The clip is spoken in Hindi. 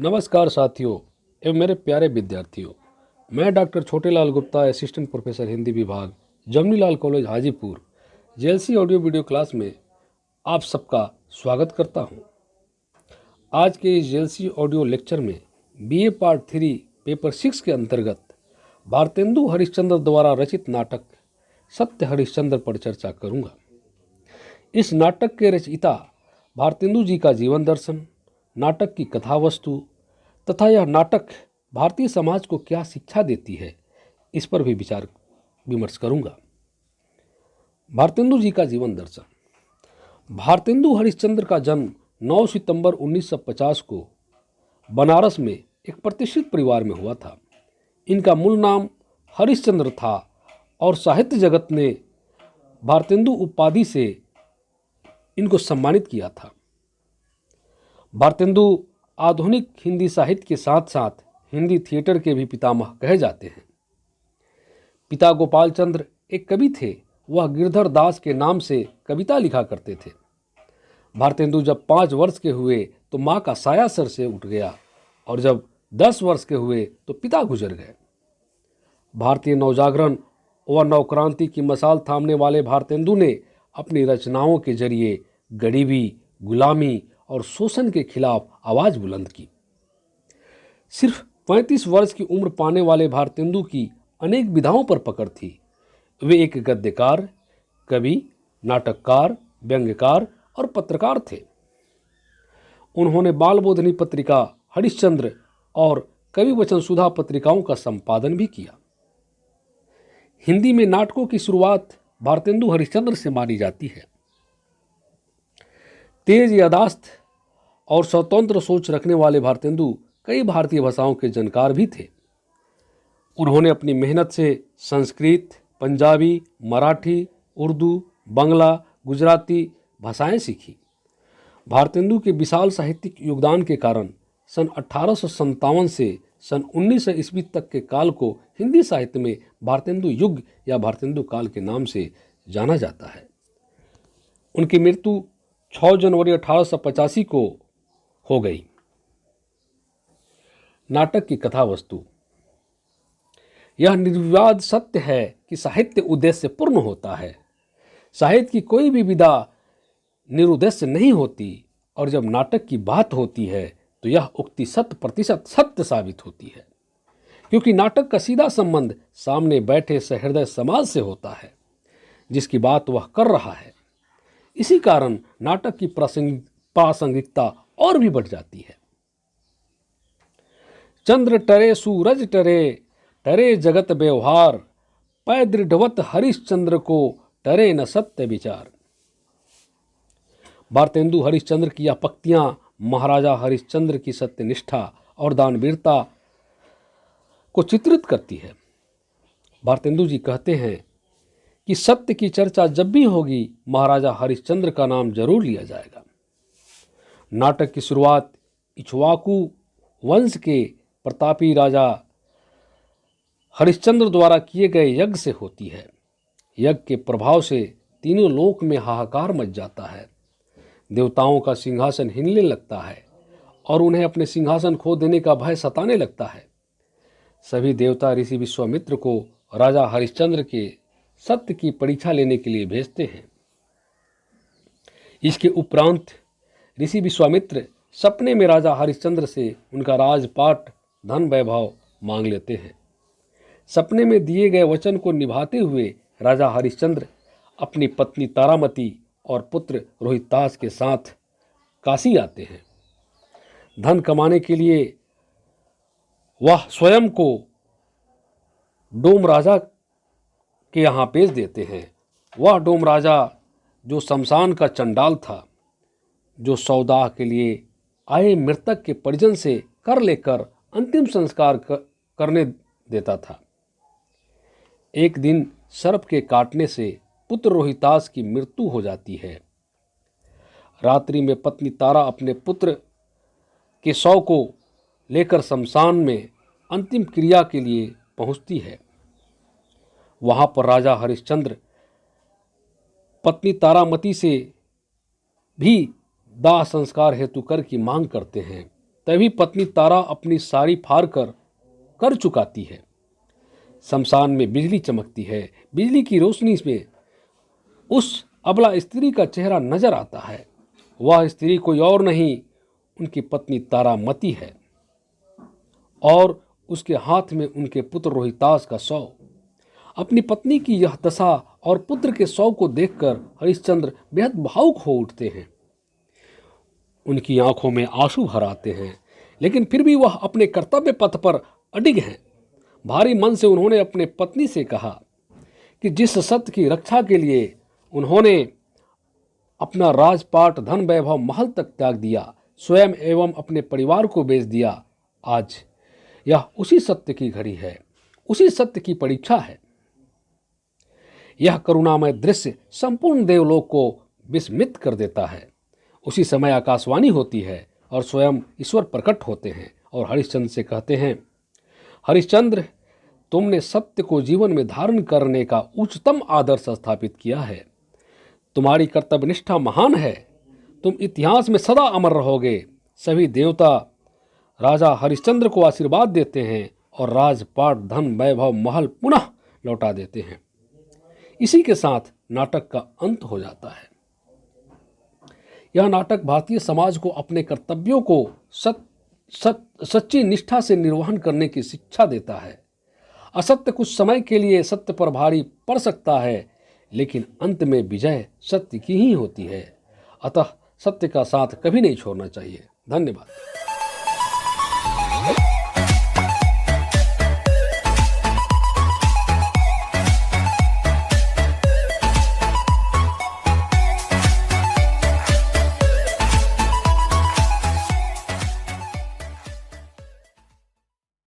नमस्कार साथियों एवं मेरे प्यारे विद्यार्थियों। मैं doctor Chhotelal Gupta, assistant professor Hindi विभाग, Jamnilal college Hajipur, JLC audio video class में आप सबका स्वागत करता हूं। आज के इस जेएलसी ऑडियो लेक्चर में बीए पार्ट 3 पेपर 6 के अंतर्गत भारतेंदु हरिश्चंद्र द्वारा रचित नाटक सत्य हरिश्चंद्र पर चर्चा करूंगा। इस नाटक के रचयिता भारतेंदु जी का जीवन दर्शन, नाटक की कथा वस्तु तथा यह नाटक भारतीय समाज को क्या शिक्षा देती है, इस पर भी विचार विमर्श करूंगा। भारतेंदु जी का जीवन दर्शन। भारतेंदु हरिश्चंद्र का जन्म 9 सितंबर 1950 को बनारस में एक प्रतिष्ठित परिवार में हुआ था। इनका मूल नाम हरिश्चंद्र था और साहित्य जगत ने भारतेंदु उपाधि से इनको सम्मानित किया था। भारतेंदु आधुनिक हिंदी साहित्य के साथ साथ हिंदी थिएटर के भी पितामह कहे जाते हैं। पिता गोपाल चंद्र एक कवि थे। वह गिरधर दास के नाम से कविता लिखा करते थे। भारतेंदु जब 5 वर्ष के हुए तो माँ का साया सर से उठ गया और जब 10 वर्ष के हुए तो पिता गुजर गए। भारतीय नवजागरण व नवक्रांति की मशाल थामने वाले भारतेंदु ने अपनी रचनाओं के जरिए गरीबी, गुलामी और शोषण के खिलाफ आवाज बुलंद की। सिर्फ 35 वर्ष की उम्र पाने वाले भारतेंदु की अनेक विधाओं पर पकड़ थी। वे एक गद्यकार, कवि, नाटककार, व्यंग्यकार और पत्रकार थे। उन्होंने बाल बोधनी पत्रिका, हरिश्चंद्र और कवि वचन सुधा पत्रिकाओं का संपादन भी किया। हिंदी में नाटकों की शुरुआत भारतेंदु हरिश्चंद्र से मानी जाती है। तेज याददाश्त और स्वतंत्र सोच रखने वाले भारतेंदु कई भारतीय भाषाओं के जानकार भी थे। उन्होंने अपनी मेहनत से संस्कृत, पंजाबी, मराठी, उर्दू, बांग्ला, गुजराती भाषाएं सीखी। भारतेंदु के विशाल साहित्यिक योगदान के कारण सन 1857 से सन 1900 ईस्वी तक के काल को हिंदी साहित्य में भारतेंदु युग या भारतेंदु काल के नाम से जाना जाता है। उनकी मृत्यु 6 जनवरी 1885 को हो गई। नाटक की कथा वस्तु। यह निर्विवाद सत्य है कि साहित्य उद्देश्य पूर्ण होता है। साहित्य की कोई भी विधा निरुद्देश्य नहीं होती और जब नाटक की बात होती है तो यह उक्ति 100% सत्य साबित होती है, क्योंकि नाटक का सीधा संबंध सामने बैठे सहृदय समाज से होता है जिसकी बात वह कर रहा है। इसी कारण नाटक की प्रासंगिकता और भी बढ़ जाती है। चंद्र टरे सूरज टरे, टरे जगत व्यवहार, पै दृढ़वत हरिश्चंद्र को टरे न सत्य विचार। भारतेंदु हरिश्चंद्र की यह पंक्तियां महाराजा हरिश्चंद्र की सत्यनिष्ठा और दानवीरता को चित्रित करती है। भारतेंदु जी कहते हैं कि सत्य की चर्चा जब भी होगी महाराजा हरिश्चंद्र का नाम जरूर लिया जाएगा। नाटक की शुरुआत इक्ष्वाकु वंश के प्रतापी राजा हरिश्चंद्र द्वारा किए गए यज्ञ से होती है। यज्ञ के प्रभाव से तीनों लोक में हाहाकार मच जाता है। देवताओं का सिंहासन हिलने लगता है और उन्हें अपने सिंहासन खो देने का भय सताने लगता है। सभी देवता ऋषि विश्वामित्र को राजा हरिश्चंद्र के सत्य की परीक्षा लेने के लिए भेजते हैं। इसके उपरांत ऋषि विश्वामित्र सपने में राजा हरिश्चंद्र से उनका राजपाट, धन वैभव मांग लेते हैं। सपने में दिए गए वचन को निभाते हुए राजा हरिश्चंद्र अपनी पत्नी तारामती और पुत्र रोहितास के साथ काशी आते हैं। धन कमाने के लिए वह स्वयं को डोम राजा के यहाँ भेज देते हैं। वह डोम राजा जो शमशान का चंडाल था, जो सौदा के लिए आए मृतक के परिजन से कर लेकर अंतिम संस्कार करने देता था। एक दिन सर्प के काटने से पुत्र रोहितास की मृत्यु हो जाती है। रात्रि में पत्नी तारा अपने पुत्र के शव को लेकर शमशान में अंतिम क्रिया के लिए पहुंचती है। वहां पर राजा हरिश्चंद्र पत्नी तारामती से भी दाह संस्कार हेतु कर की मांग करते हैं। तभी पत्नी तारा अपनी साड़ी फाड़ कर चुकाती है। शमशान में बिजली चमकती है। बिजली की रोशनी में उस अबला स्त्री का चेहरा नजर आता है। वह स्त्री कोई और नहीं, उनकी पत्नी तारामती है और उसके हाथ में उनके पुत्र रोहितास का शव। अपनी पत्नी की यह दशा और पुत्र के शव को देखकर हरिश्चंद्र बेहद भावुक हो उठते हैं। उनकी आंखों में आंसू भर आते हैं, लेकिन फिर भी वह अपने कर्तव्य पथ पर अडिग हैं। भारी मन से उन्होंने अपने पत्नी से कहा कि जिस सत्य की रक्षा के लिए उन्होंने अपना राजपाट, धन, वैभव, महल तक त्याग दिया, स्वयं एवं अपने परिवार को बेच दिया, आज यह उसी सत्य की घड़ी है, उसी सत्य की परीक्षा है। यह करुणामय दृश्य संपूर्ण देवलोक को विस्मित कर देता है। उसी समय आकाशवाणी होती है और स्वयं ईश्वर प्रकट होते हैं और हरिश्चंद्र से कहते हैं, हरिश्चंद्र, तुमने सत्य को जीवन में धारण करने का उच्चतम आदर्श स्थापित किया है। तुम्हारी कर्तव्यनिष्ठा महान है। तुम इतिहास में सदा अमर रहोगे। सभी देवता राजा हरिश्चंद्र को आशीर्वाद देते हैं और राजपाट, धन, वैभव, महल पुनः लौटा देते हैं। इसी के साथ नाटक का अंत हो जाता है। यह नाटक भारतीय समाज को अपने कर्तव्यों को सच्ची निष्ठा से निर्वहन करने की शिक्षा देता है। असत्य कुछ समय के लिए सत्य पर भारी पड़ सकता है, लेकिन अंत में विजय सत्य की ही होती है। अतः सत्य का साथ कभी नहीं छोड़ना चाहिए। धन्यवाद।